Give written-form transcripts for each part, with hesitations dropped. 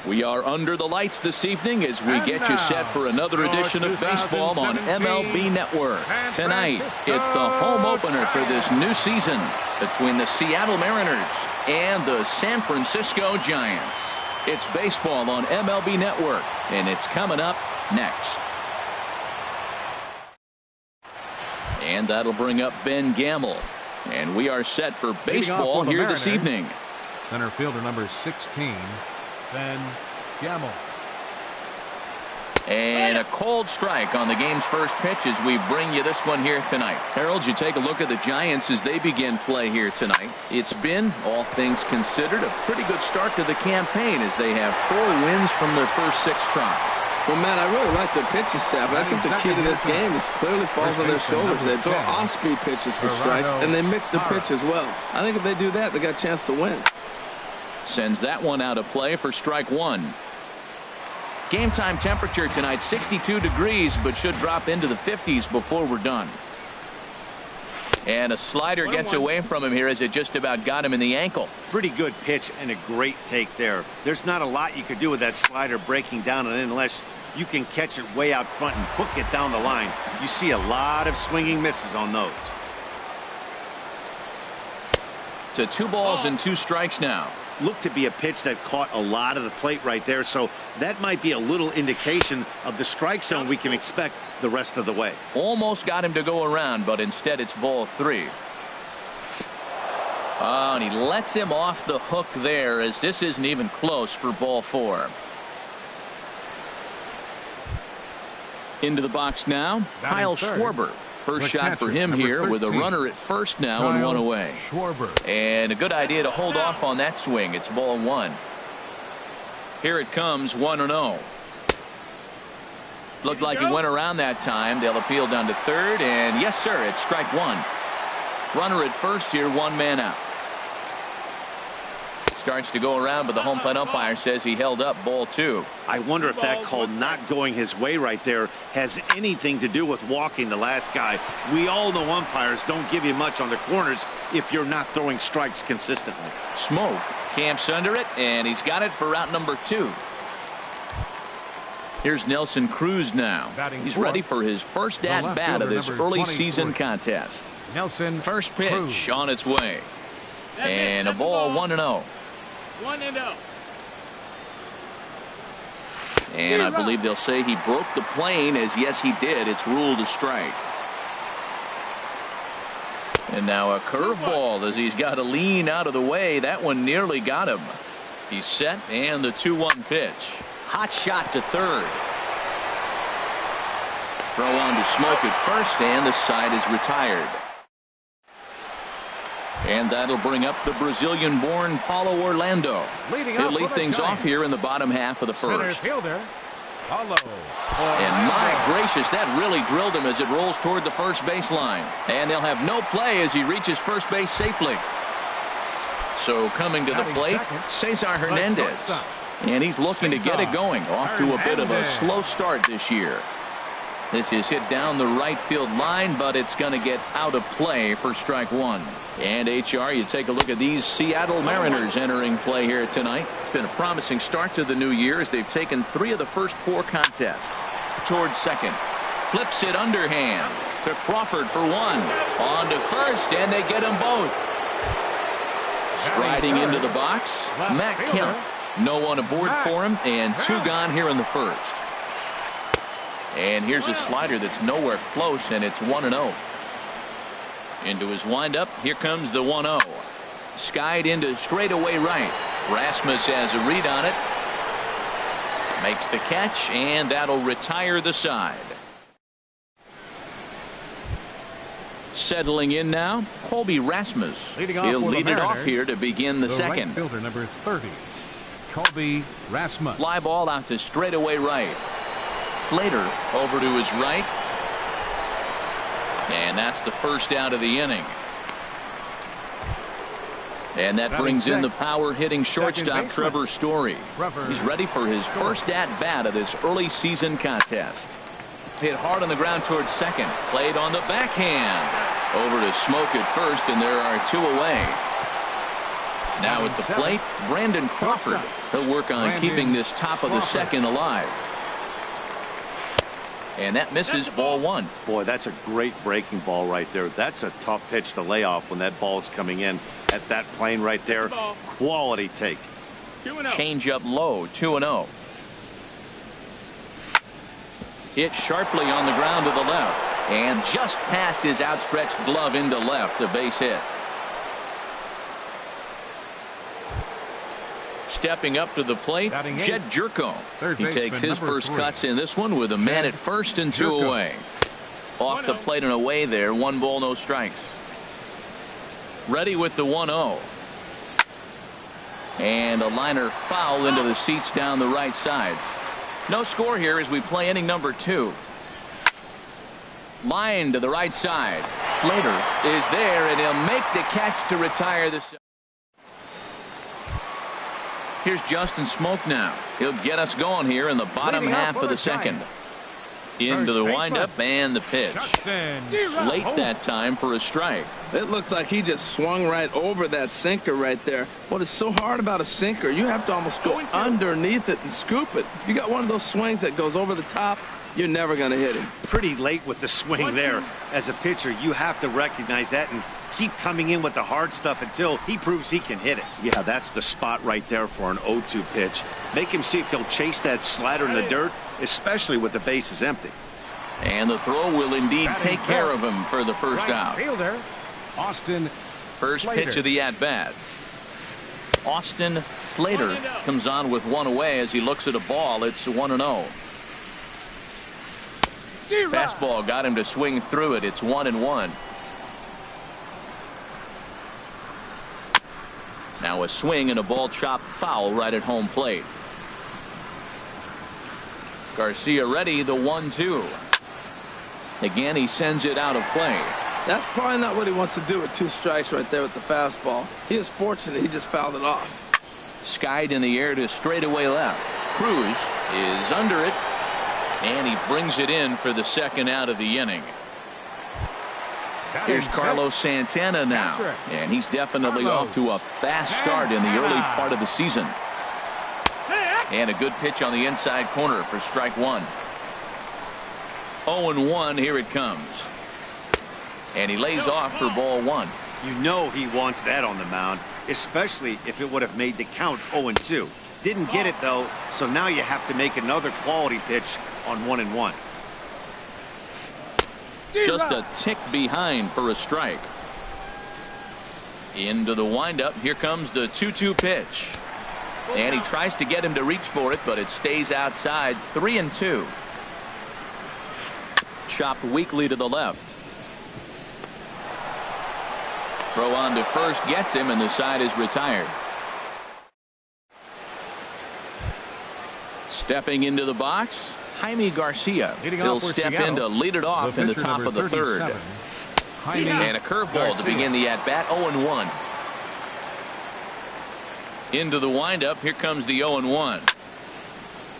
We are under the lights this evening as we get you set for another edition of baseball on MLB Network. Tonight, it's the home opener for this new season between the Seattle Mariners and the San Francisco Giants. It's baseball on MLB Network, and it's coming up next. And that'll bring up Ben Gamble. And we are set for baseball here this evening. Center fielder number 16, Ben Gamble. And a cold strike on the game's first pitch as we bring you this one here tonight. Harold, you take a look at the Giants as they begin play here tonight. It's been, all things considered, a pretty good start to the campaign as they have 4 wins from their first 6 tries. Well, Matt, I really like the pitching staff. I think the key to this game is clearly falls on their shoulders. They throw off-speed pitches for strikes, and they mix the pitch as well. I think if they do that, they got a chance to win. Sends that one out of play for strike 1. Game time temperature tonight, 62 degrees, but should drop into the 50s before we're done. And a slider gets away from him here as it just about got him in the ankle. Pretty good pitch and a great take there. There's not a lot you could do with that slider breaking down and in unless you can catch it way out front and hook it down the line. You see a lot of swinging misses on those. To 2 balls and 2 strikes now. Looked to be a pitch that caught a lot of the plate right there, so that might be a little indication of the strike zone we can expect the rest of the way. Almost got him to go around, but instead it's ball 3. Oh, and he lets him off the hook there as this isn't even close for ball 4. Into the box now, Kyle Schwarber. First shot for him here with a runner at first now and 1 away. And a good idea to hold off on that swing. It's ball 1. Here it comes, 1-0. Looked like he went around that time. They'll appeal down to third, and yes, sir, it's strike 1. Runner at first here, 1 man out. Starts to go around, but the home plate umpire says he held up ball 2. I wonder if that call not going his way right there has anything to do with walking the last guy. We all know umpires don't give you much on the corners if you're not throwing strikes consistently. Smoke camps under it, and he's got it for route number 2. Here's Nelson Cruz now. He's ready for his first at-bat of this early season contest. Nelson first pitch on its way. And a ball, 1-0. 1-0. And I believe they'll say he broke the plane, as yes he did. It's ruled a strike. And now a curveball as he's got to lean out of the way. That one nearly got him. He's set, and the 2-1 pitch. Hot shot to third. Throw on to Smoke at first, and the side is retired. And that'll bring up the Brazilian-born Paulo Orlando. He'll lead things off here in the bottom half of the first. And my gracious, that really drilled him as it rolls toward the first baseline. And they'll have no play as he reaches first base safely. So coming to the plate, Cesar Hernandez. And he's looking to get it going. Off to a bit of a slow start this year. This is hit down the right field line, but it's going to get out of play for strike 1. And HR, you take a look at these Seattle Mariners entering play here tonight. It's been a promising start to the new year as they've taken 3 of the first 4 contests. Towards second. Flips it underhand to Crawford for 1. On to first, and they get them both. Striding into the box, Matt Kemp. No one aboard for him, and 2 gone here in the first. And here's a slider that's nowhere close, and it's 1-0. Into his windup, here comes the 1-0. Skied into straightaway right. Rasmus has a read on it. Makes the catch, and that'll retire the side. Settling in now, Colby Rasmus. He'll lead it off here to begin the second. Right fielder number 30, Colby Rasmus. Fly ball out to straightaway right. Slater over to his right. And that's the first out of the inning. And that brings in the power-hitting shortstop Trevor Story. He's ready for his first at-bat of this early season contest. Hit hard on the ground towards second. Played on the backhand. Over to Smoke at first, and there are 2 away. Now at the plate, Brandon Crawford. He'll work on keeping this top of the second alive. And that misses ball one. Boy, that's a great breaking ball right there. That's a tough pitch to lay off when that ball is coming in at that plane right there. Quality take. Change up low, 2-0. Hit sharply on the ground to the left. And just past his outstretched glove into left, a base hit. Stepping up to the plate, Jed Jerko. He takes his first cuts in this one with a man at first and 2 away. Off the plate and away there, 1 ball, no strikes. Ready with the 1-0. And a liner foul into the seats down the right side. No score here as we play inning number 2. Line to the right side. Slater is there, and he'll make the catch to retire the. Here's Justin Smoke now. He'll get us going here in the bottom half of the second. Into the windup and the pitch. Late that time for a strike. It looks like he just swung right over that sinker right there. What is so hard about a sinker, you have to almost go underneath it and scoop it. If you got one of those swings that goes over the top, you're never going to hit him. Pretty late with the swing there. As a pitcher, you have to recognize that and keep coming in with the hard stuff until he proves he can hit it. Yeah, that's the spot right there for an 0-2 pitch. Make him see if he'll chase that slider in the dirt, especially with the bases empty. And the throw will indeed take care of him for the first out. Fielder, Austin First Slater. pitch of the at-bat. Austin Slater comes on with 1 away as he looks at a ball. It's 1-0. Fastball got him to swing through it. It's 1-1. Now a swing and a ball chopped foul right at home plate. Garcia ready, the 1-2. Again, he sends it out of play. That's probably not what he wants to do with 2 strikes right there with the fastball. He is fortunate he just fouled it off. Skied in the air to straightaway left. Cruz is under it, and he brings it in for the second out of the inning. Here's Carlos Santana now, and he's definitely off to a fast start in the early part of the season. And a good pitch on the inside corner for strike 1. 0-1, here it comes. And he lays off for ball 1. You know he wants that on the mound, especially if it would have made the count 0-2. Didn't get it, though, so now you have to make another quality pitch on 1-1. Just a tick behind for a strike. Into the windup. Here comes the 2-2 pitch. And he tries to get him to reach for it, but it stays outside. 3-2. Chopped weakly to the left. Throw on to first gets him, and the side is retired. Stepping into the box, Jaime Garcia. He'll step in to lead it off in the top of the third. And a curveball to begin the at-bat. 0-1. Into the windup. Here comes the 0-1.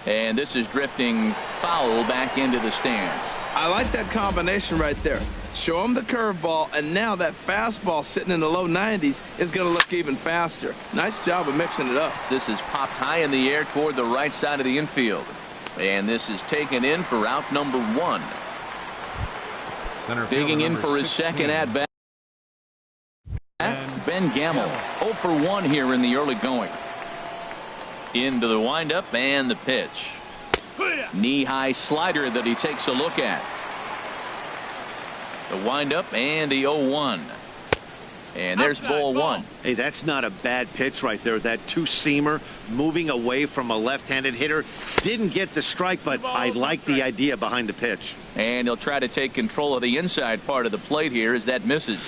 And this is drifting foul back into the stands. I like that combination right there. Show him the curveball, and now that fastball sitting in the low 90s is going to look even faster. Nice job of mixing it up. This is popped high in the air toward the right side of the infield. And this is taken in for out number 1. Digging in for his second at-bat. Ben Gamble. 0 for 1 here in the early going. Into the windup and the pitch. Knee-high slider that he takes a look at. The windup and the 0-1. And there's ball 1. Hey, that's not a bad pitch right there. That 2-seamer moving away from a left-handed hitter. Didn't get the strike, but I like the idea behind the pitch. And he'll try to take control of the inside part of the plate here as that misses.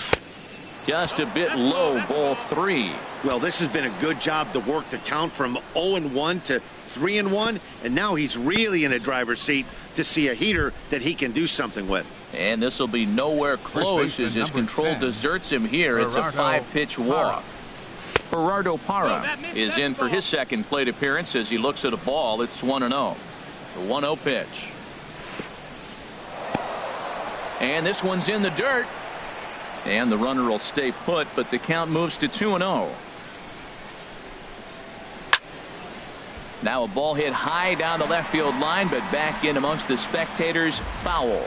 Just a bit low, ball 3. Well, this has been a good job to work the count from 0-1 to 3-1, and now he's really in the driver's seat to see a heater that he can do something with. And this will be nowhere close as his control deserts him here. It's a 5-pitch walk. Gerardo Parra is in for his second plate appearance as he looks at a ball. It's 1-0. The 1-0 pitch. And this one's in the dirt. And the runner will stay put, but the count moves to 2-0. Now a ball hit high down the left field line, but back in amongst the spectators. Foul.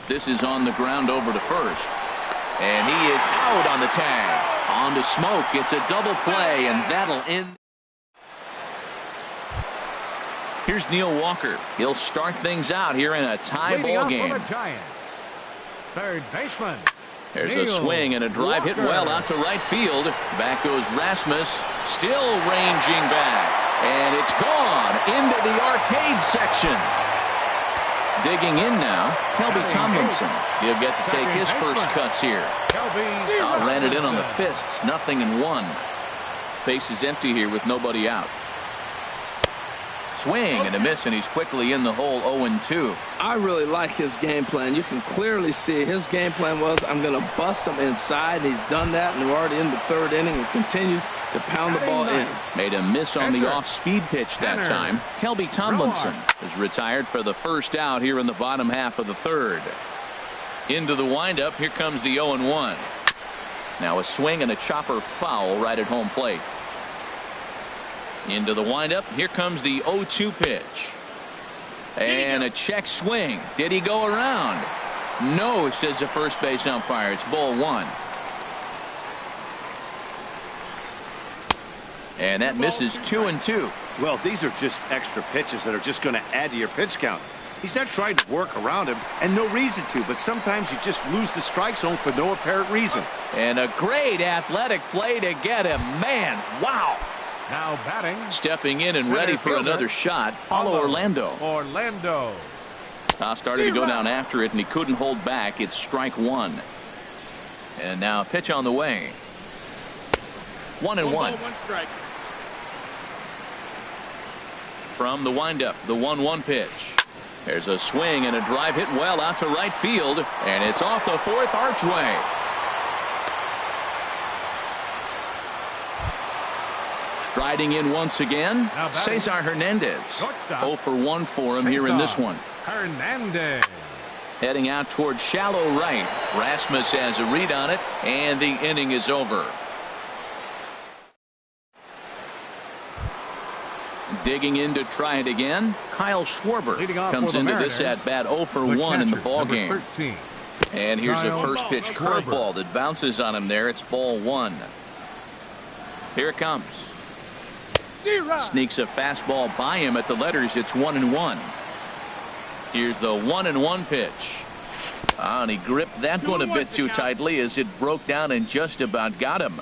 This is on the ground over to first. And he is out on the tag. On to Smoke. It's a double play, and that'll end. Here's Neil Walker. He'll start things out here in a tie ball game. Third baseman. There's a swing and a drive hit well out to right field. Back goes Rasmus, still ranging back, and it's gone into the arcade section. Digging in now, Kelby Tomlinson. He'll get to take his first cuts here. Ran it in on the fists, 0-1. Base is empty here with nobody out. Swing and a miss, and he's quickly in the hole. 0-2. I really like his game plan. You can clearly see his game plan was, I'm going to bust him inside. He's done that, and we're already in the third inning and continues to pound the ball in. Made a miss on the off-speed pitch that time. Kelby Tomlinson is retired for the first out here in the bottom half of the third. Into the windup. Here comes the 0-1. Now a swing and a chopper foul right at home plate. Into the windup. Here comes the 0-2 pitch. And a check swing. Did he go around? No, says the first base umpire. It's ball one. And that misses 2-2. Well, these are just extra pitches that are just going to add to your pitch count. He's not trying to work around him, and no reason to, but sometimes you just lose the strike zone for no apparent reason. And a great athletic play to get him. Man, wow. Now batting. Stepping in and ready for another shot. Paulo Orlando. Started to go down after it, and he couldn't hold back. It's strike one. And now a pitch on the way. 1-1. One strike. From the windup, the 1-1 pitch. There's a swing and a drive hit well out to right field, and it's off the fourth archway. Striding in once again, Cesar Hernandez. 0-for-1 for him here in this one. Hernandez. Heading out towards shallow right. Rasmus has a read on it, and the inning is over. Digging in to try it again, Kyle Schwarber comes into this at bat 0-for-1 in the ball game. And here's a first pitch curveball that bounces on him there. It's ball one. Here it comes. Sneaks a fastball by him at the letters. It's 1-1. Here's the 1-1 pitch. And he gripped that one a bit too tightly as it broke down and just about got him.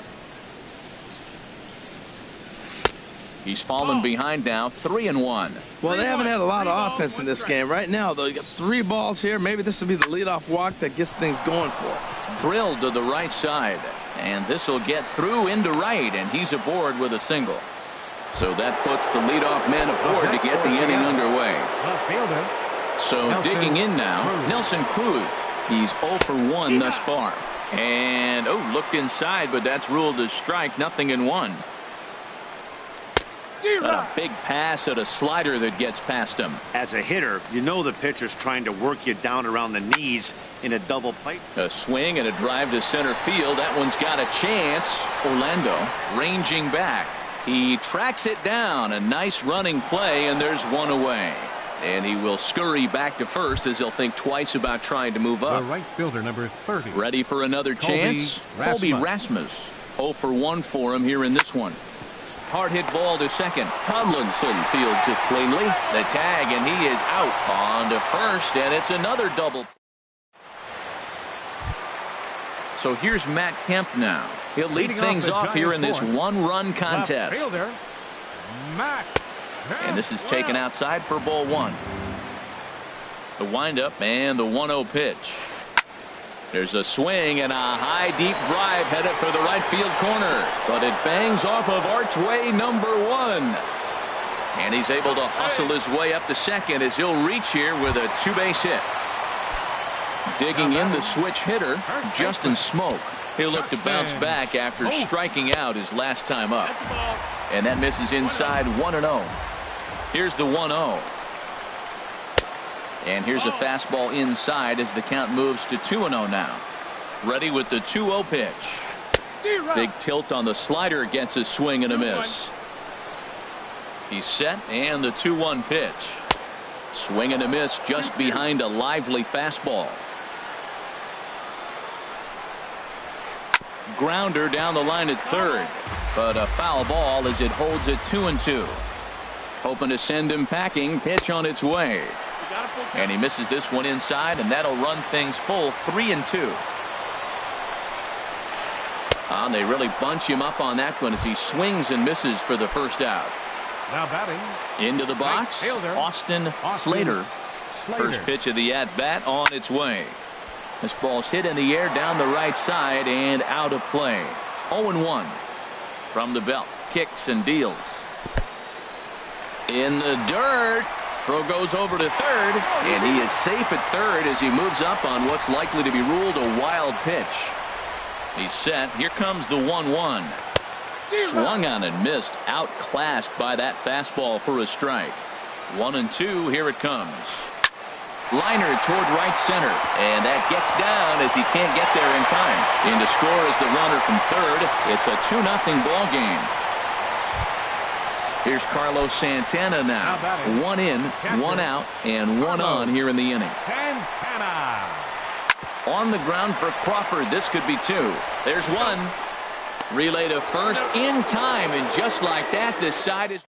He's fallen behind now, 3-1. Well, they haven't had a lot of offense in this game. Right now, though, you got 3 balls here. Maybe this will be the leadoff walk that gets things going for. Drilled to the right side. And this will get through into right, and he's aboard with a single. So that puts the leadoff man aboard to get the inning underway. So digging in now, Nelson Cruz. He's 0-for-1 thus far. And, looked inside, but that's ruled as strike, 0-1. A big pass at a slider that gets past him. As a hitter, you know the pitcher's trying to work you down around the knees in a double play. A swing and a drive to center field. That one's got a chance. Orlando ranging back. He tracks it down. A nice running play, and there's one away. And he will scurry back to first as he'll think twice about trying to move up. The right fielder, number 30. Ready for another chance? Colby Rasmus. 0-for-1 for him here in this one. Hard hit ball to second. Tomlinson fields it cleanly. The tag, and he is out on to first, and it's another double. So here's Matt Kemp now. He'll lead things off here in this one-run contest. And this is taken outside for ball one. The windup and the 1-0 pitch. There's a swing and a high deep drive headed for the right field corner, but it bangs off of archway number 1. And he's able to hustle his way up to second as he'll reach here with a 2-base hit. Digging in the switch hitter, Justin Smoke. He'll look to bounce back after striking out his last time up. And that misses inside 1-0. Here's the 1-0. And here's a fastball inside as the count moves to 2-0 now. Ready with the 2-0 pitch. Big tilt on the slider, gets a swing and a miss. He's set, and the 2-1 pitch. Swing and a miss just behind a lively fastball. Grounder down the line at third, but a foul ball as it holds it 2-2. Hoping to send him packing. Pitch on its way, and he misses this one inside, and that'll run things full 3-2. They really bunch him up on that one as he swings and misses for the first out. Now batting into the box, Austin Slater. First pitch of the at-bat on its way. This ball's hit in the air down the right side and out of play. 0-1 from the belt. Kicks and deals. In the dirt. Throw goes over to third, and he is safe at third as he moves up on what's likely to be ruled a wild pitch. He's set. Here comes the 1-1. Swung on and missed. Outclassed by that fastball for a strike. 1-2. Here it comes. Liner toward right center, and that gets down as he can't get there in time. In to score is the runner from third. It's a 2-0 ball game. Here's Carlos Santana now. 1 in, 1 out, and 1 on here in the inning. Santana. On the ground for Crawford. This could be 2. There's 1. Relay to first in time, and just like that, this side is.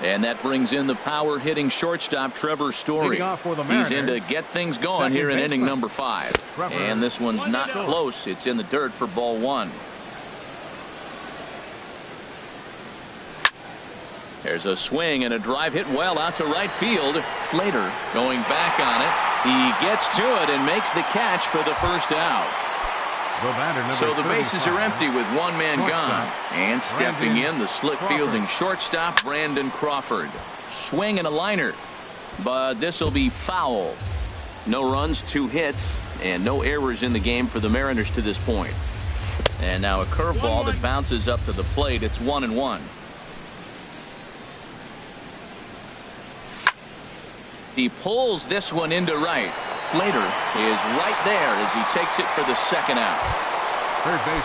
And that brings in the power hitting shortstop Trevor Story. He's in to get things going here in inning number 5. And this one's not close. It's in the dirt for ball 1. There's a swing and a drive hit well out to right field. Slater going back on it. He gets to it and makes the catch for the first out. So the bases are empty with 1 man gone. And stepping in, the slick fielding shortstop, Brandon Crawford. Swing and a liner, but this will be foul. No runs, 2 hits, and no errors in the game for the Mariners to this point. And now a curveball that bounces up to the plate. It's 1-1. He pulls this one into right. Slater is right there as he takes it for the second out.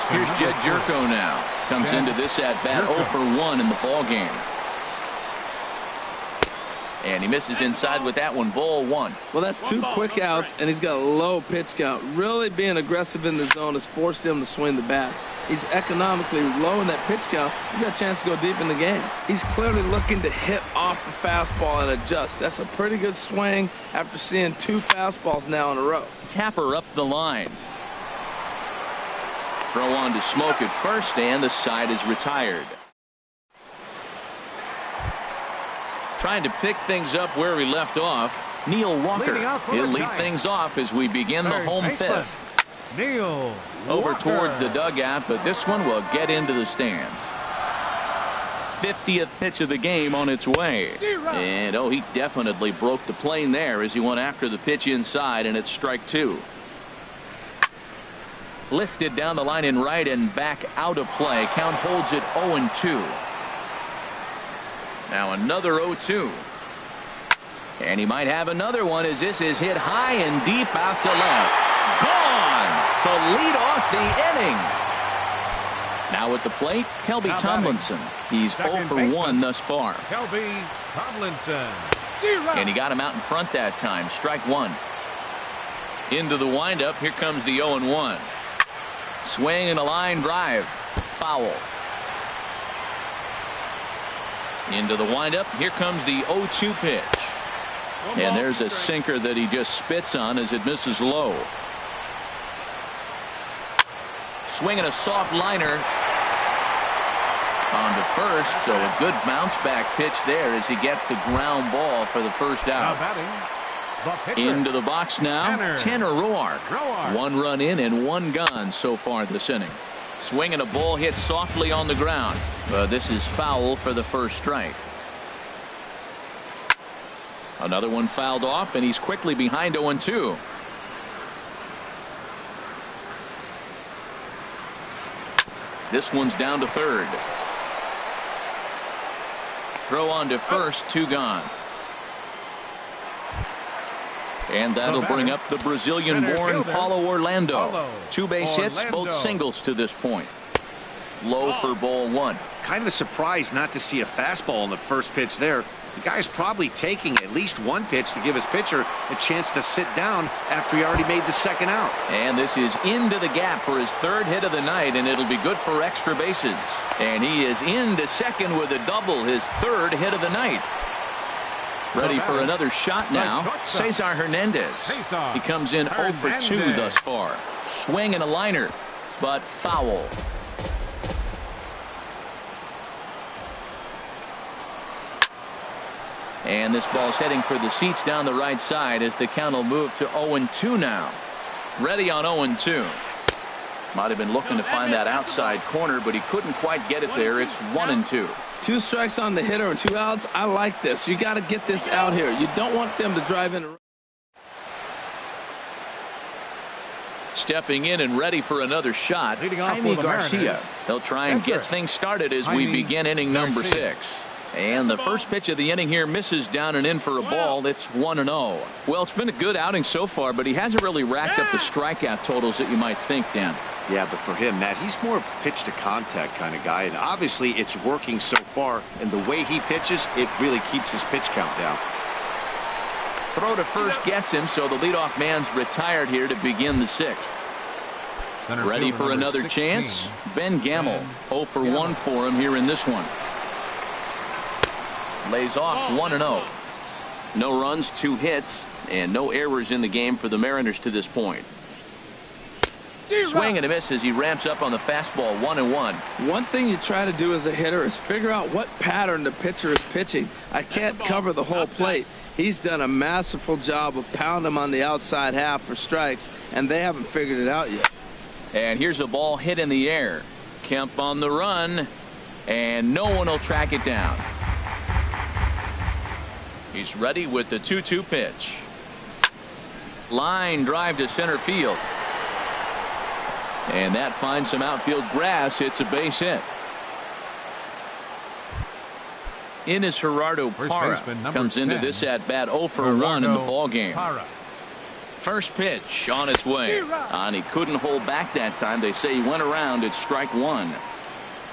Here's Jed Jerko now. Comes into this at bat 0 for 1 in the ball game. And he misses inside with that one. Ball 1. Well, that's 2 quick outs, and he's got a low pitch count. Really being aggressive in the zone has forced him to swing the bats. He's economically low in that pitch count. He's got a chance to go deep in the game. He's clearly looking to hit off the fastball and adjust. That's a pretty good swing after seeing 2 fastballs now in a row. Tapper up the line. Throw on to Smoke at first, and the side is retired. Trying to pick things up where we left off. Neil Walker. He'll lead things off as we begin the home 5th. Neil over toward the dugout, but this one will get into the stands. 50th pitch of the game on its way. And he definitely broke the plane there as he went after the pitch inside, and it's strike 2. Lifted down the line in right and back out of play. Count holds it 0-2. Now another 0-2. And he might have another one as this is hit high and deep out to left. Gone to lead off the inning. Now at the plate, Kelby Tomlinson. He's 0 for 1 thus far. Kelby Tomlinson. And he got him out in front that time. Strike 1. Into the windup. Here comes the 0-1. Swing and a line drive. Foul. Into the windup. Here comes the 0-2 pitch. And there's a sinker that he just spits on as it misses low. Swing and a soft liner on to first. So a good bounce back pitch there as he gets the ground ball for the first out. Into the box now, Tanner Roark. 1 run in and 1 gone so far this inning. Swing and a ball hit softly on the ground. But this is foul for the first strike. Another one fouled off, and he's quickly behind 0-2. This one's down to third. Throw on to first, 2 gone. And that'll bring up the Brazilian-born Paulo Orlando. 2 base hits, both singles to this point. Low for ball 1. kind of surprised not to see a fastball on the first pitch there. The guy's probably taking at least one pitch to give his pitcher a chance to sit down after he already made the second out. And this is into the gap for his third hit of the night, and it'll be good for extra bases. And he is into second with a double, his third hit of the night. Ready for another shot now, Cesar Hernandez. He comes in 0 for 2 thus far. Swing and a liner, but foul. And this ball's heading for the seats down the right side as the count will move to 0-2 now. Ready on 0-2. Might have been looking to find that outside corner, but he couldn't quite get it there. It's 1-2. 2 strikes on the hitter and 2 outs. I like this. You got to get this out here. You don't want them to drive in. Stepping in and ready for another shot, Jaime Garcia. He'll try and get things started as we begin inning number 6. And the first pitch of the inning here misses down and in for a ball. It's 1-0. Well, it's been a good outing so far, but he hasn't really racked up the strikeout totals that you might think, Dan. Yeah, but for him, Matt, he's more of a pitch to contact kind of guy, and obviously it's working so far, and the way he pitches, it really keeps his pitch count down. Throw to first gets him, so the leadoff man's retired here to begin the 6th. Ready for another chance? Ben Gamel. 0 for 1 for him here in this one. Lays off 1-0. No runs, 2 hits, and no errors in the game for the Mariners to this point. Swing and a miss as he ramps up on the fastball. 1-1. One thing you try to do as a hitter is figure out what pattern the pitcher is pitching. I can't cover the whole plate. He's done a masterful job of pounding him on the outside half for strikes, and they haven't figured it out yet. And here's a ball hit in the air. Kemp on the run, and no one will track it down. He's ready with the 2-2 pitch. Line drive to center field. And that finds some outfield grass. It's a base hit. In is Gerardo Parra. Comes into this at bat 0 for 1 in the ball game. First pitch on its way. And he couldn't hold back that time. They say he went around. It's strike 1.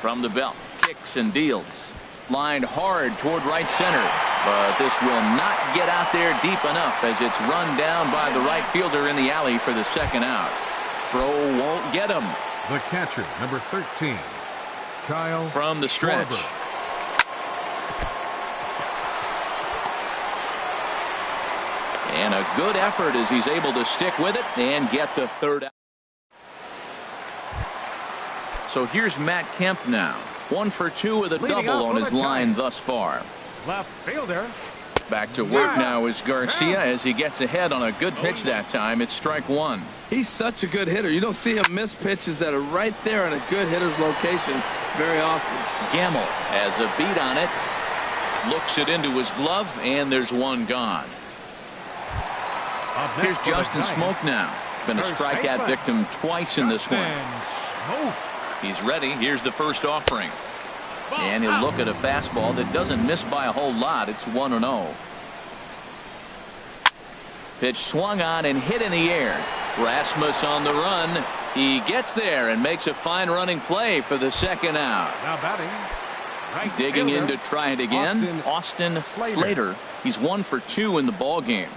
From the belt. Kicks and deals. Lined hard toward right center, but this will not get out there deep enough as it's run down by the right fielder in the alley for the second out. Throw won't get him. The catcher, number 13, Kyle from the stretch. Schwarber. And a good effort as he's able to stick with it and get the third out. So here's Matt Kemp now. 1 for 2 with a double on his line thus far. Left fielder. Back to work now is Garcia as he gets ahead on a good pitch that time. It's strike 1. He's such a good hitter. You don't see him miss pitches that are right there in a good hitter's location very often. Gamel has a beat on it. Looks it into his glove, and there's one gone. Here's Justin Smoke now. Been a strikeout victim twice in this one. He's ready. Here's the first offering. And he'll look at a fastball that doesn't miss by a whole lot. It's 1-0. Pitch swung on and hit in the air. Rasmus on the run. He gets there and makes a fine running play for the second out. Now batting. Right digging fielder, in to try it again. Austin Slater. He's 1 for 2 in the ball game.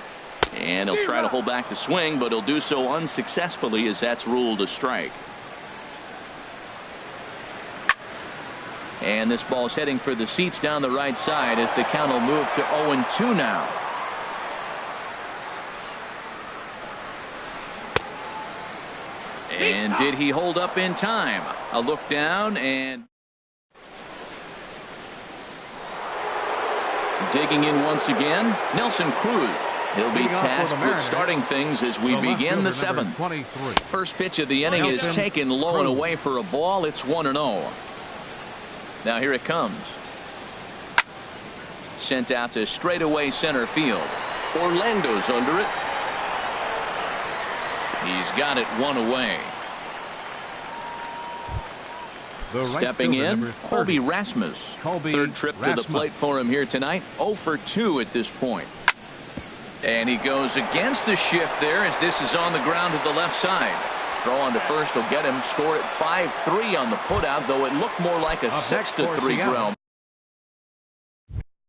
And he'll try to hold back the swing, but he'll do so unsuccessfully as that's ruled a strike. And this ball's heading for the seats down the right side as the count will move to 0-2 now. And did he hold up in time? A look down and digging in once again. Nelson Cruz. He'll be tasked with starting things as we begin the 7th. First pitch of the inning is taken low and away for a ball. It's 1-0. Now here it comes. Sent out to straightaway center field. Orlando's under it. He's got it 1 away. Stepping in, Colby Rasmus. Third trip to the plate for him here tonight. 0 for 2 at this point. And he goes against the shift there as this is on the ground to the left side. Throw on to first will get him. Scored at 5-3 on the putout, though it looked more like a 6-3 ground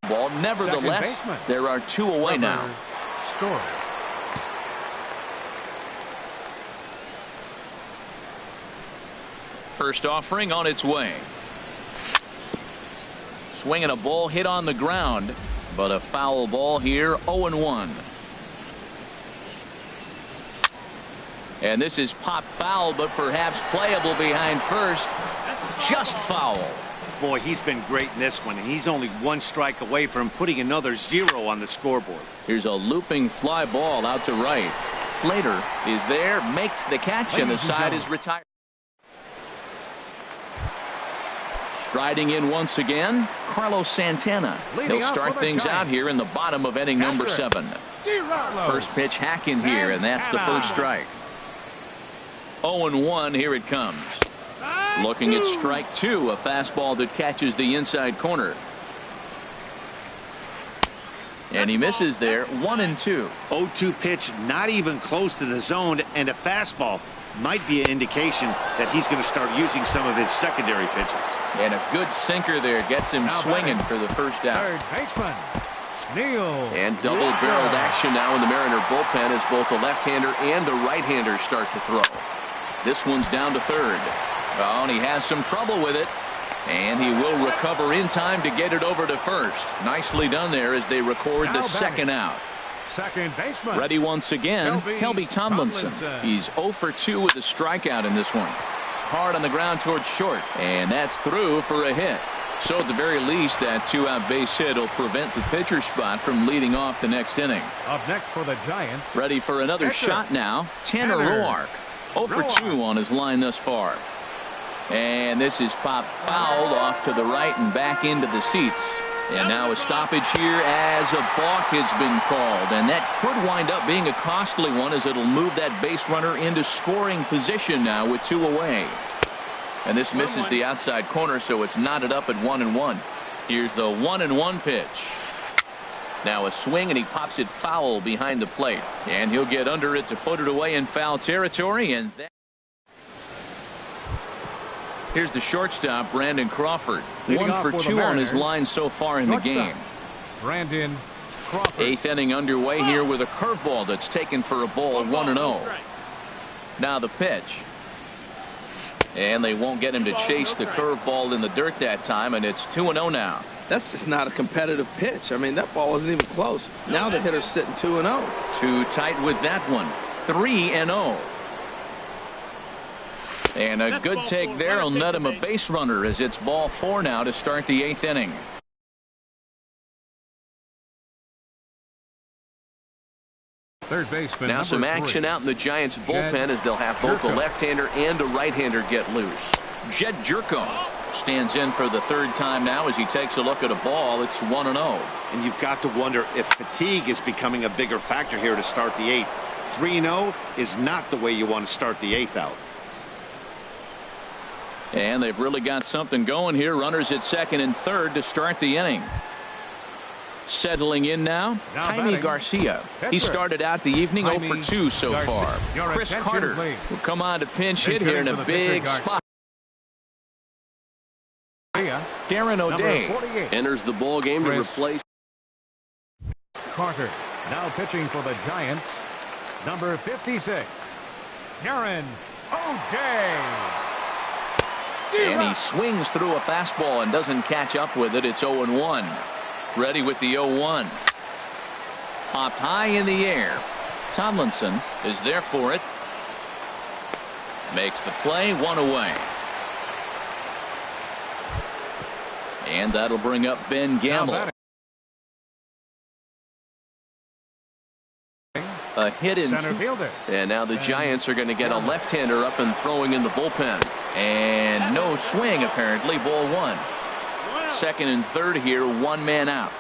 ball. Nevertheless, there are 2 away now. Score. First offering on its way. Swinging a ball hit on the ground, but a foul ball here. 0-1. And this is pop foul, but perhaps playable behind first. Just foul. Boy, he's been great in this one, and he's only 1 strike away from putting another 0 on the scoreboard. Here's a looping fly ball out to right. Slater is there, makes the catch, and the side is retired. Striding in once again, Carlos Santana. He'll start things out here in the bottom of inning number 7. First pitch hacking here, and that's the first strike. 0-1, here it comes. Looking at strike 2, a fastball that catches the inside corner. And he misses there. 1-2. 0-2 pitch, not even close to the zone, and a fastball might be an indication that he's going to start using some of his secondary pitches. And a good sinker there gets him swinging for the first out. Third baseman, Neil. And double-barreled action now in the Mariner bullpen as both the left-hander and the right-hander start to throw. This one's down to third. Oh, and he has some trouble with it. And he will recover in time to get it over to first. Nicely done there as they record the second out. Second baseman. Ready once again, Kelby Tomlinson. He's 0 for 2 with a strikeout in this one. Hard on the ground towards short, and that's through for a hit. So at the very least, that 2-out base hit will prevent the pitcher spot from leading off the next inning. Up next for the Giants. Ready for another shot now, Tanner Roark. 0 for 2 on his line thus far. And this is popped fouled off to the right and back into the seats. And now a stoppage here as a balk has been called. And that could wind up being a costly one as it'll move that base runner into scoring position now with 2 away. And this misses the outside corner, so it's knotted up at 1-1. Here's the 1-1 pitch. Now a swing, and he pops it foul behind the plate. And he'll get under it to put it away in foul territory. And that. Here's the shortstop, Brandon Crawford. 1 for 2 on his line so far in the game. Brandon Crawford. 8th inning underway here with a curveball that's taken for a ball. 1-0. Now the pitch. And they won't get him to chase the curveball in the dirt that time, and it's 2-0 now. That's just not a competitive pitch. I mean, that ball wasn't even close. Now the hitter's sitting 2-0. Too tight with that one. 3-0. And a good take there will net him a base runner as it's ball 4 now to start the 8th inning. Third baseman. Now some action out in the Giants bullpen as they'll have both a left-hander and a right-hander get loose. Jed Jerko stands in for the 3rd time now as he takes a look at a ball. It's 1-0. And you've got to wonder if fatigue is becoming a bigger factor here to start the 8th. 3-0 is not the way you want to start the 8th out. And they've really got something going here. Runners at 2nd and 3rd to start the inning. Settling in now, Jaime Garcia. He started out the evening 0 for 2 so far. Chris Carter will come on to pinch hit here in a big spot. Darren O'Day enters the ball game to replace Carter. Now pitching for the Giants, number 56, Darren O'Day. And he swings through a fastball and doesn't catch up with it. It's 0-1. Ready with the 0-1. Popped high in the air. Tomlinson is there for it. Makes the play. 1 away. And that'll bring up Ben Gamble. A hit in Center fielder. And now the Giants are going to get a left-hander up and throwing in the bullpen. And no swing apparently. Ball 1. 2nd and 3rd here. 1 man out.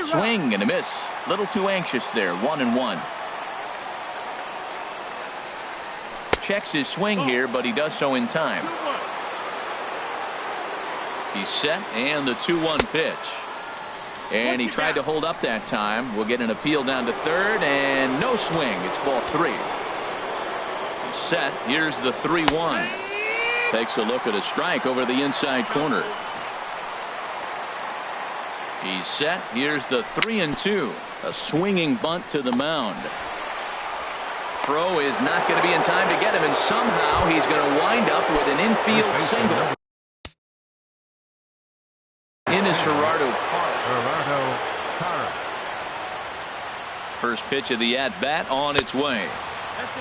Swing and a miss. Little too anxious there. 1-1. Checks his swing here, but he does so in time. He's set, and the 2-1 pitch. And he tried to hold up that time. We'll get an appeal down to 3rd, and no swing. It's ball 3. He's set. Here's the 3-1. Takes a look at a strike over the inside corner. He's set. Here's the 3-2. A swinging bunt to the mound. Throw is not going to be in time to get him, and somehow he's going to wind up with an infield single. In is Gerardo Parra. First pitch of the at-bat on its way.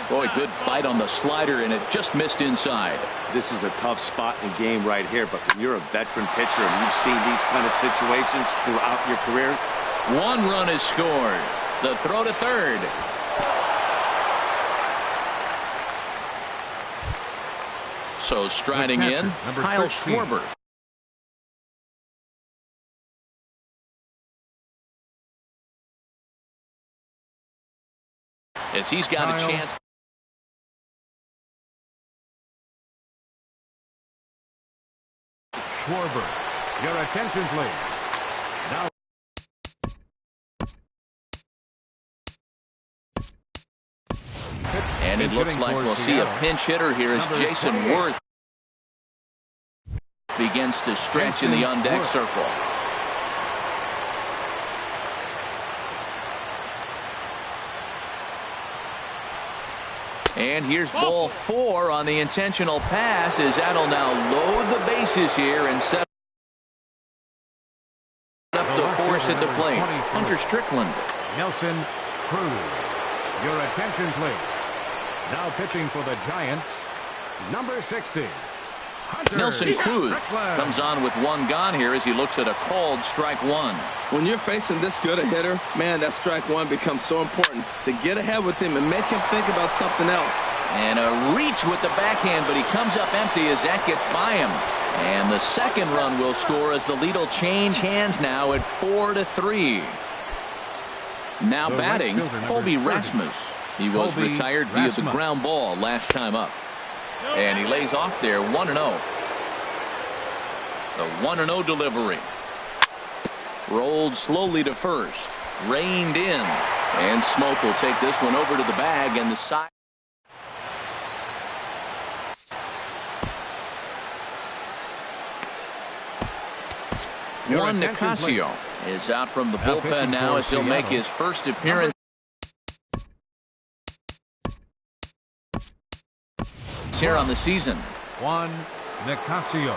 Boy, good bite on the slider, and it just missed inside. This is a tough spot in the game right here, but when you're a veteran pitcher and you've seen these kind of situations throughout your career. 1 run is scored. The throw to third. So striding in, Kyle Schwarber. As he's got a chance. Schwarber, your attention please. Now. And it looks like we'll see a pinch hitter here as Jason Worth begins to stretch in the on-deck circle. And here's ball 4 on the intentional pass as that'll now load the bases here and set up the force at the plate. Hunter Strickland. Nelson Cruz. Your attention please. Now pitching for the Giants, number 60. Hunter Nelson Cruz Strickland. comes on with 1 gone here as he looks at a called strike 1. When you're facing this good a hitter, man, that strike 1 becomes so important to get ahead with him and make him think about something else. And a reach with the backhand, but he comes up empty as that gets by him. And the second run will score as the lead will change hands now at 4-3. Now batting, Colby Rasmus. He was retired via the ground ball last time up. And he lays off there 1-0. The 1-0 delivery. Rolled slowly to first. Reined in. And Smoke will take this one over to the bag and the side. Juan Nicasio is out from the bullpen now as he'll make his first appearance here on the season. Juan Nicasio.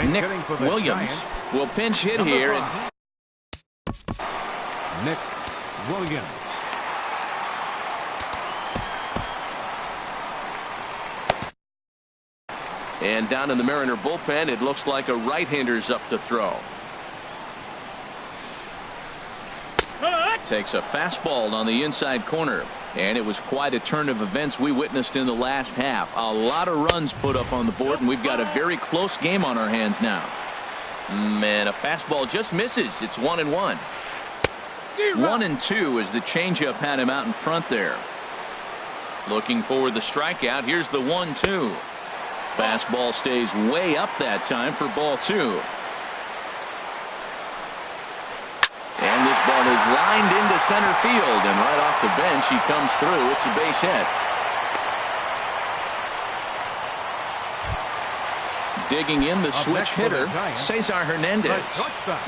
Nick Williams will pinch hit here. And Nick Williams. And down in the Mariner bullpen, it looks like a right-hander's up to throw. Takes a fastball on the inside corner. And it was quite a turn of events we witnessed in the last half. A lot of runs put up on the board, and we've got a very close game on our hands now. Man, a fastball just misses. It's 1-1. 1-2 as the changeup had him out in front there. Looking for the strikeout. Here's the 1-2. Fastball stays way up that time for ball 2. And this ball is lined into center field, and right off the bench he comes through. It's a base hit. Digging in the switch hitter, Cesar Hernandez.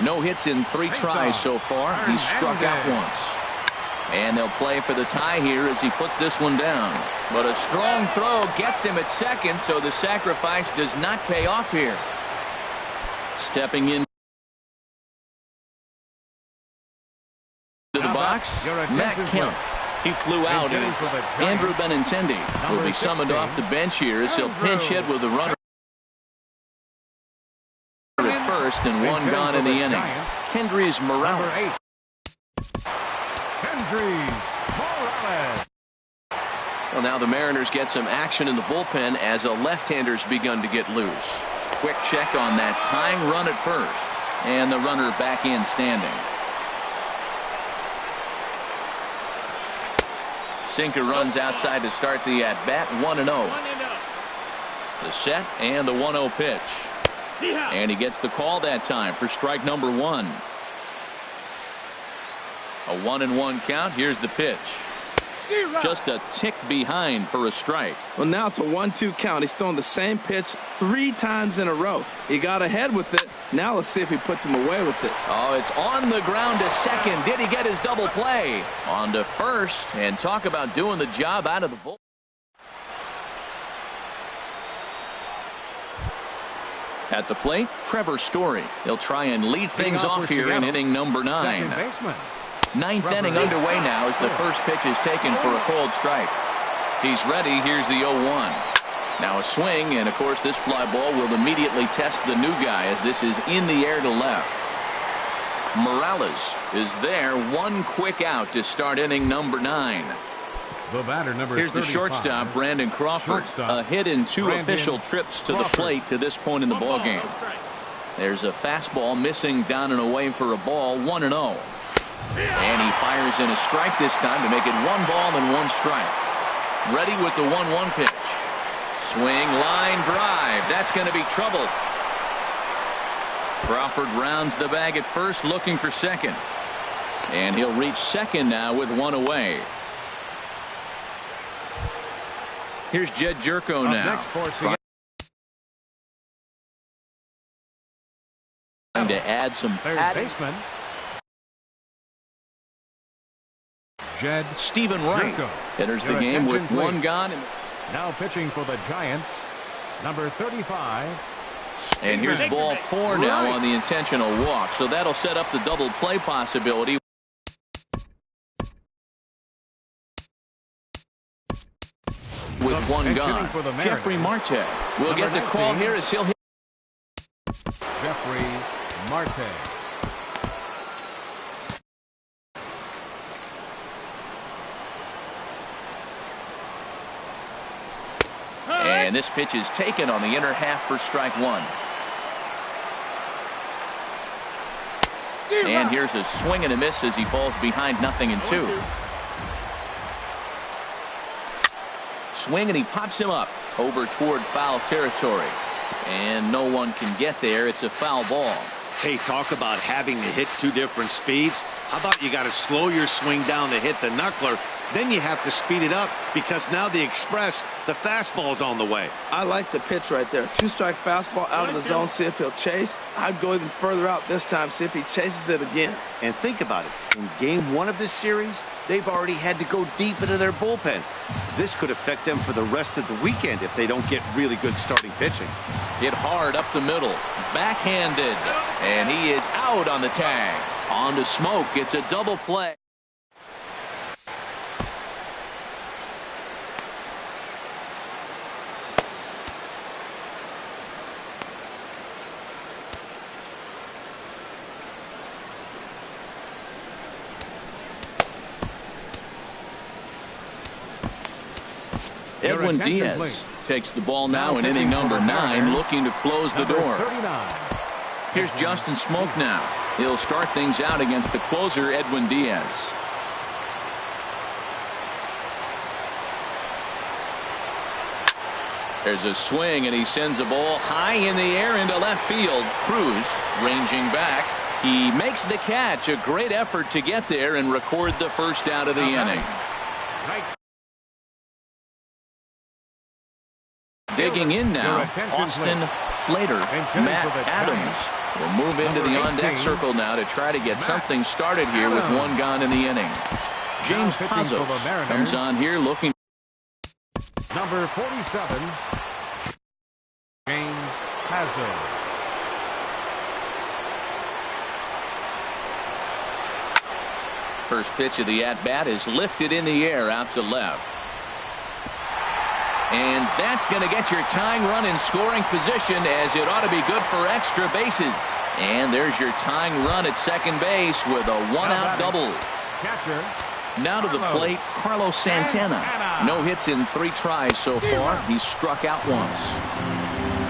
No hits in 3 tries so far. He's struck out once. And they'll play for the tie here as he puts this one down. But a strong throw gets him at second, so the sacrifice does not pay off here. Stepping in to the box, Matt Kemp. He flew out, and Andrew Benintendi will be summoned off the bench here as he'll pinch hit with the runner at first and 1 gone in the inning. Kendrys Morales. Well, now the Mariners get some action in the bullpen as a left-hander's begun to get loose. Quick check on that tying run at first, and the runner back in standing. Sinker runs outside to start the at-bat. 1-0. The set and the 1-0 pitch. And he gets the call that time for strike number 1. A 1-1 count. Here's the pitch. Just a tick behind for a strike. Well, now it's a 1-2 count. He's thrown the same pitch 3 times in a row. He got ahead with it. Now let's see if he puts him away with it. Oh, it's on the ground to second. Did he get his double play? On to first, and talk about doing the job out of the bull. At the plate, Trevor Story. He'll try and lead things off here in inning number 9. Ninth inning underway now as the first pitch is taken for a cold strike. He's ready. Here's the 0-1. Now a swing, and of course this fly ball will immediately test the new guy as this is in the air to left. Morales is there. One quick out to start inning number 9. The batter, number Here's the shortstop, Brandon Crawford. A hit in 2 official trips to the plate to this point in the ballgame. There's a fastball missing down and away for a ball, 1-0. And he fires in a strike this time to make it 1 ball and 1 strike. Ready with the 1-1 pitch. Swing, line drive. That's going to be trouble. Crawford rounds the bag at first, looking for second. And he'll reach second now with 1 away. Here's Jed Jerko now. Trying to add some padding. Stephen Wright enters the game with 1 gone. Now pitching for the Giants, number 35. And here's ball 4 now on the intentional walk. So that'll set up the double play possibility. With 1 gone, Jeffrey Marte will get the call here as he'll hit. Jeffrey Marte. And this pitch is taken on the inner half for strike 1. And here's a swing and a miss as he falls behind 0-2. Swing, and he pops him up over toward foul territory. And no one can get there. It's a foul ball. Hey, talk about having to hit 2 different speeds. How about you got to slow your swing down to hit the knuckler, then you have to speed it up because now the express, the fastball's on the way. I like the pitch right there. 2-strike fastball out of the zone, see if he'll chase. I'd go even further out this time, see if he chases it again. And think about it. In game 1 of this series, they've already had to go deep into their bullpen. This could affect them for the rest of the weekend if they don't get really good starting pitching. Hit hard up the middle. Backhanded. And he is out on the tag. On to Smoke. It's a double play. Edwin Diaz takes the ball now in inning number 9, looking to close the door. Here's Justin Smoke now. He'll start things out against the closer, Edwin Diaz. There's a swing, and he sends a ball high in the air into left field. Cruz ranging back. He makes the catch. A great effort to get there and record the first out of the inning. Digging in now, Austin Slater. Matt Adams will move into the on-deck circle now to try to get something started here with 1 gone in the inning. James Pazos comes on here looking. Number 47, James Pazos. First pitch of the at-bat is lifted in the air out to left. And that's going to get your tying run in scoring position, as it ought to be good for extra bases. And there's your tying run at second base with a 1-out double. Now to the plate, Carlos Santana. No hits in 3 tries so far. He's struck out once.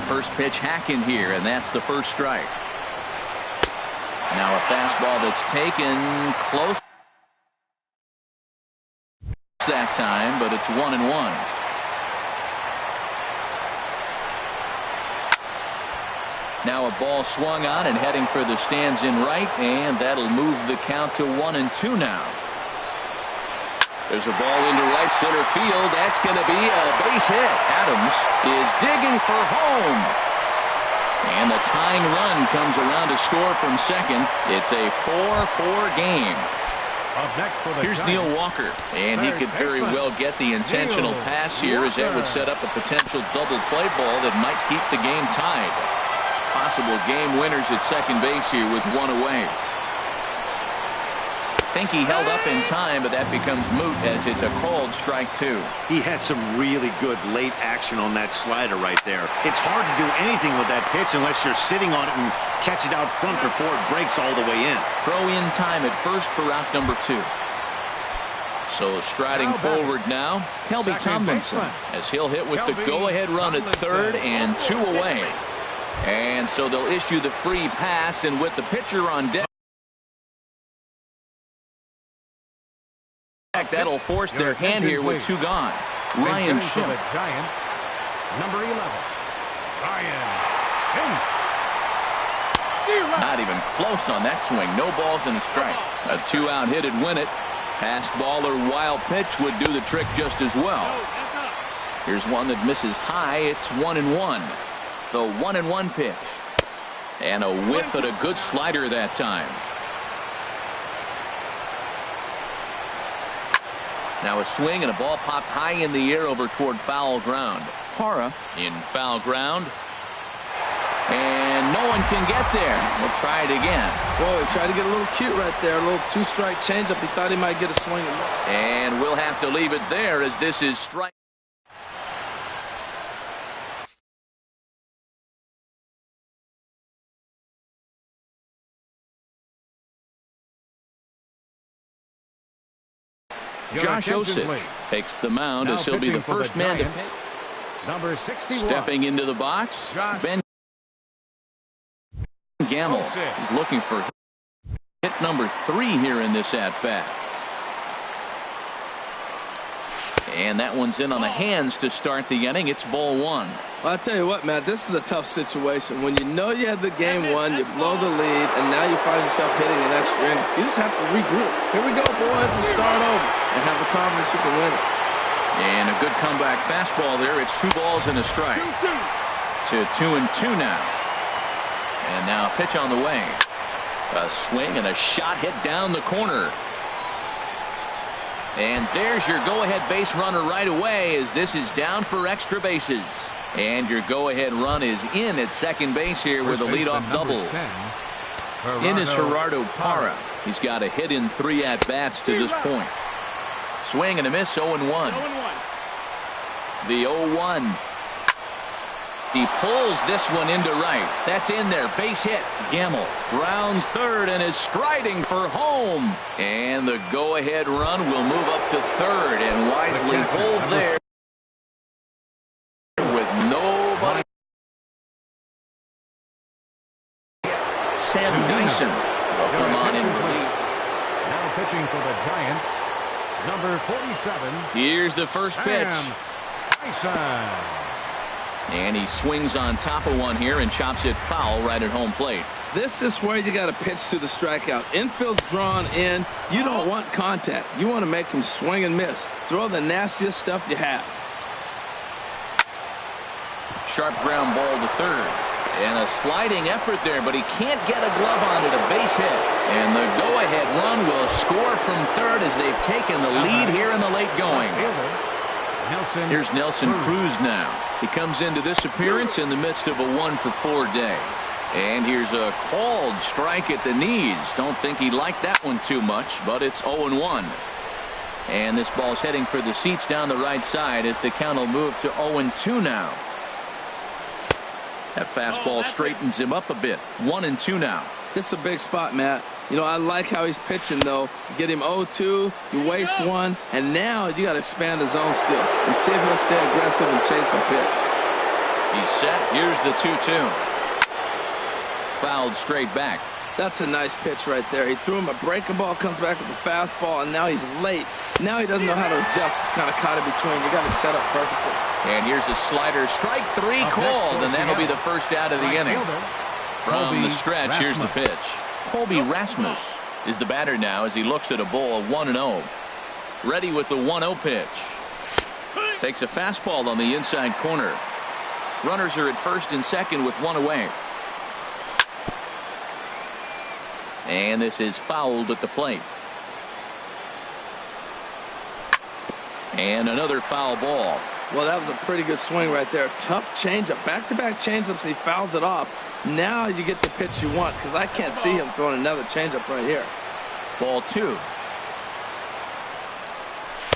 First pitch hacking here, and that's the first strike. Now a fastball that's taken close that time, but it's 1-1. Now a ball swung on and heading for the stands in right, and that'll move the count to 1-2 now. There's a ball into right center field. That's going to be a base hit. Adams is digging for home. And the tying run comes around to score from second. It's a 4-4 game. Up next for the Here's Giants, Neil Walker, and he could very well get the intentional pass here, as that would set up a potential double play ball that might keep the game tied. Possible game winners at second base here with one away. I think he held up in time, but that becomes moot as it's a called strike two. He had some really good late action on that slider right there. It's hard to do anything with that pitch unless you're sitting on it and catch it out front before it breaks all the way in. Throw in time at first for out number 2. So striding forward now, Kelby Tomlinson, as he'll hit with the go-ahead run at third and 2 away. And so they'll issue the free pass, and with the pitcher on deck, that'll force their hand here with 2 gone. Ryan Schimpf. Giants, number 11, Ryan Schimpf. Not even close on that swing. No balls and a strike. A 2-out hit'd win it. Passed ball or wild pitch would do the trick just as well. Here's one that misses high. It's 1-1. The 1-1 pitch. And a whiff at a good slider that time. Now a swing and a ball popped high in the air over toward foul ground. Parra in foul ground. And no one can get there. We'll try it again. Boy, he tried to get a little cute right there. A little 2-strike changeup. He thought he might get a swing. And we'll have to leave it there, as this is strike. Josh Osich takes the mound as he'll be the first man to pitch. Number 61. Stepping into the box, Ben Gamble is looking for hit number 3 here in this at-bat. And that one's in on the hands to start the inning. It's ball 1. Well, I'll tell you what, Matt, this is a tough situation. When you know you had the game won, you blow the lead, and now you find yourself hitting an extra inning. You just have to regroup. Here we go, boys, and start over and have the confidence you can win it. And a good comeback fastball there. It's 2 balls and a strike. To 2-2 now. And now a pitch on the way. A swing and a shot hit down the corner. And there's your go-ahead base runner right away, as this is down for extra bases. And your go-ahead run is in at second base here with a leadoff double. In is Gerardo Parra. He's got a hit in 3 at-bats to this point. Swing and a miss, 0-1. The 0-1. He pulls this one into right. That's in there. Base hit. Gamble rounds third and is striding for home. And the go-ahead run will move up to third and wisely hold there with nobody. Sam Dyson will come on in relief. Now pitching for the Giants, number 47. Here's the first pitch. Dyson. And he swings on top of one here and chops it foul right at home plate. This is where you got to pitch to the strikeout. Infield's drawn in. You don't want contact. You want to make him swing and miss. Throw the nastiest stuff you have. Sharp ground ball to third. And a sliding effort there, but he can't get a glove on it. A base hit. And the go-ahead run will score from third as they've taken the lead here in the late going. Here's Nelson Cruz now. He comes into this appearance in the midst of a 1-for-4 day. And here's a called strike at the knees. Don't think he liked that one too much, but it's 0-1. And this ball's heading for the seats down the right side as the count will move to 0-2 now. That fastball straightens him up a bit. 1-2 now. This is a big spot, Matt. You know, I like how he's pitching, though. You get him 0-2, you waste one, and now you got to expand the zone still and see if he'll stay aggressive and chase a pitch. He's set. Here's the 2-2. Fouled straight back. That's a nice pitch right there. He threw him a breaking ball, comes back with the fastball, and now he's late. Now he doesn't know how to adjust. He's kind of caught in between. You got him set up perfectly. And here's a slider. Strike 3 called, and that'll be the first out of the inning. From the stretch, here's the pitch. Colby Rasmus is the batter now as he looks at a ball of 1-0. Ready with the 1-0 pitch. Takes a fastball on the inside corner. Runners are at first and second with one away. And this is fouled at the plate. And another foul ball. Well, that was a pretty good swing right there. Tough changeup. Back-to-back changeups. He fouls it off. Now you get the pitch you want, because I can't see him throwing another changeup right here. Ball 2.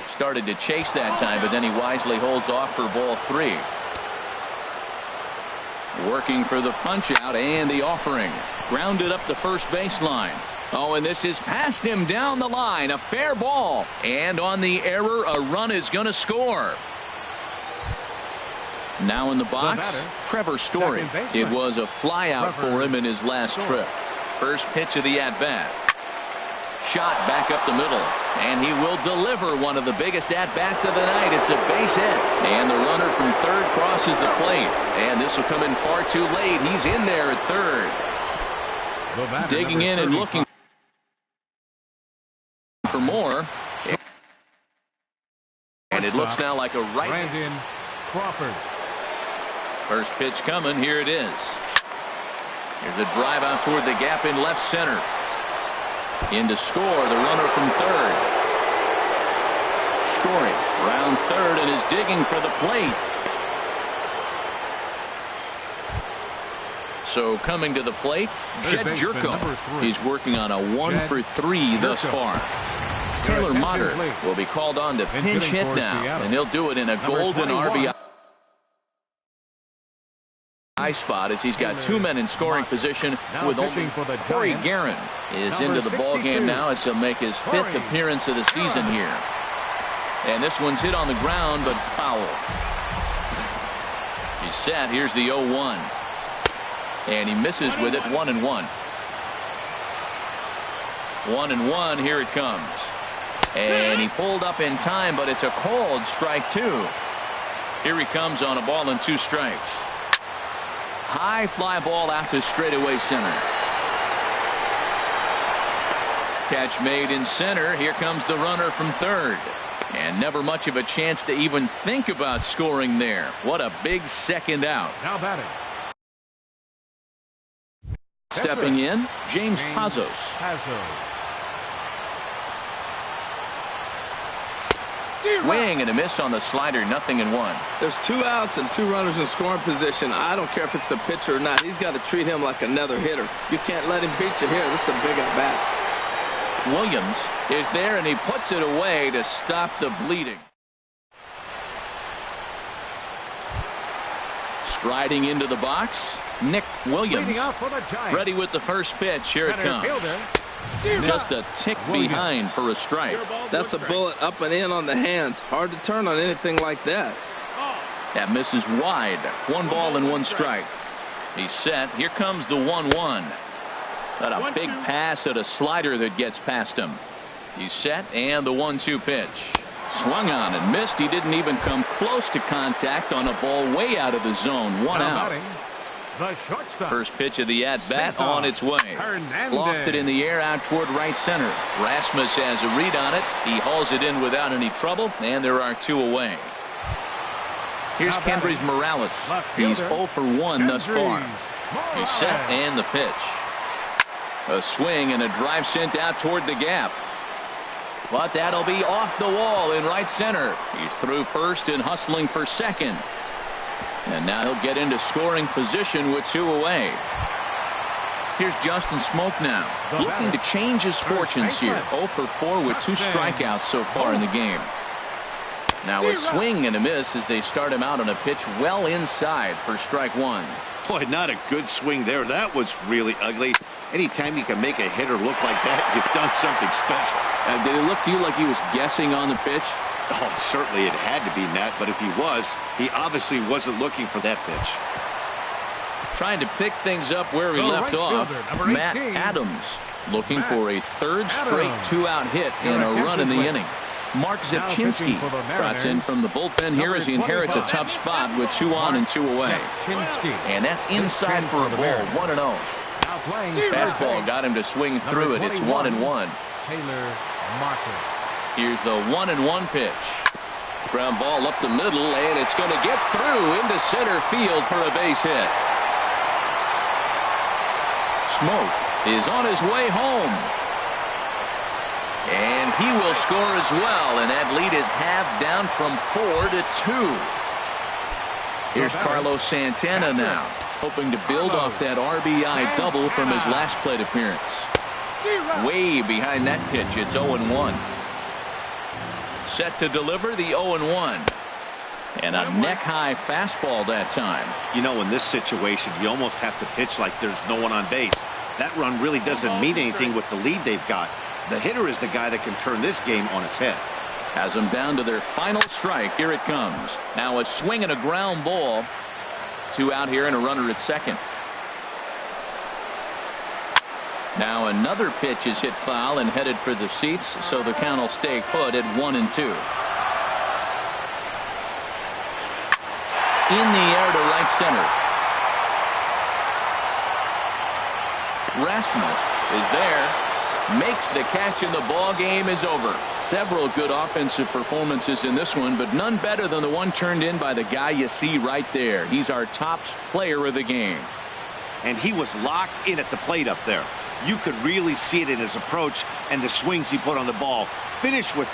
Started to chase that time, but then he wisely holds off for ball 3. Working for the punch out and the offering. Grounded up the first baseline. Oh, and this is past him down the line. A fair ball. And on the error, a run is going to score. Now in the box, Trevor Story. It was a fly out for him in his last trip. First pitch of the at-bat. Shot back up the middle. And he will deliver one of the biggest at-bats of the night. It's a base hit. And the runner from third crosses the plate. And this will come in far too late. He's in there at third. Digging in and looking for more. And it looks now like a right. Brandon Crawford. First pitch coming. Here it is. Here's a drive out toward the gap in left center. In to score, the runner from third. Story rounds third and is digging for the plate. So coming to the plate, Jed Jerko. He's working on a 1-for-3 thus far. Taylor Motter will be called on to pinch hit now, and he'll do it in a golden RBI spot as he's got 2 men in scoring position with only Corey Guerin is into the ball game now as he'll make his 5th appearance of the season here. And this one's hit on the ground but foul. He's set. Here's the 0-1. And he misses with it. 1-1. 1-1. Here it comes. And he pulled up in time, but it's a called strike 2. Here he comes on a ball and 2 strikes. High fly ball out to straightaway center. Catch made in center. Here comes the runner from third. And never much of a chance to even think about scoring there. What a big second out. Now batting. Stepping in, James Pazos. Swing and a miss on the slider. 0-1. There's 2 outs and 2 runners in scoring position. I don't care if it's the pitcher or not. He's got to treat him like another hitter. You can't let him beat you here. This is a big at-bat. Williams is there and he puts it away to stop the bleeding. Striding into the box, Nick Williams. Ready with the first pitch. Here it comes. Just a tick behind for a strike. That's a bullet up and in on the hands. Hard to turn on anything like that. That misses wide. 1 ball and 1 strike. He's set. Here comes the 1-1. Got a big pass at a slider that gets past him. He's set and the 1-2 pitch. Swung on and missed. He didn't even come close to contact on a ball way out of the zone. 1 out. First pitch of the at-bat on its way. Lofted in the air out toward right center. Rasmus has a read on it. He hauls it in without any trouble, and there are 2 away. Here's Kendrys Morales. He's 0 for 1 thus far. He's set and the pitch. A swing and a drive sent out toward the gap. But that'll be off the wall in right center. He's through first and hustling for second. And now he'll get into scoring position with 2 away. Here's Justin Smoak now, looking to change his fortunes here. 0 for 4 with 2 strikeouts so far in the game. Now a swing and a miss as they start him out on a pitch well inside for strike 1. Boy, not a good swing there. That was really ugly. Anytime you can make a hitter look like that, you've done something special. Did it look to you like he was guessing on the pitch? Oh, certainly it had to be, Matt, but if he was, he obviously wasn't looking for that pitch. Trying to pick things up where he left off, Matt Adams looking for a 3rd straight 2-out hit and a run in the inning. Mark Zepchinski trots in from the bullpen here as he inherits a tough spot with 2 on and 2 away. And that's inside for a ball, 1-0. Fastball got him to swing through it. It's 1-1. Here's the 1-1 pitch. Ground ball up the middle, and it's going to get through into center field for a base hit. Smoke is on his way home. And he will score as well, and that lead is halved down from 4 to 2. Here's Carlos Santana now, hoping to build off that RBI double from his last plate appearance. Way behind that pitch, it's 0-1. Set to deliver the 0-1. And a neck-high fastball that time. You know, in this situation, you almost have to pitch like there's no one on base. That run really doesn't mean anything with the lead they've got. The hitter is the guy that can turn this game on its head. Has them down to their final strike. Here it comes. Now a swing and a ground ball. 2 out here and a runner at second. Now another pitch is hit foul and headed for the seats, so the count will stay put at 1-2. In the air to right center. Rasmus is there. Makes the catch, and the ball game is over. Several good offensive performances in this one, but none better than the one turned in by the guy you see right there. He's our top player of the game. And he was locked in at the plate up there. You could really see it in his approach and the swings he put on the ball. Finished with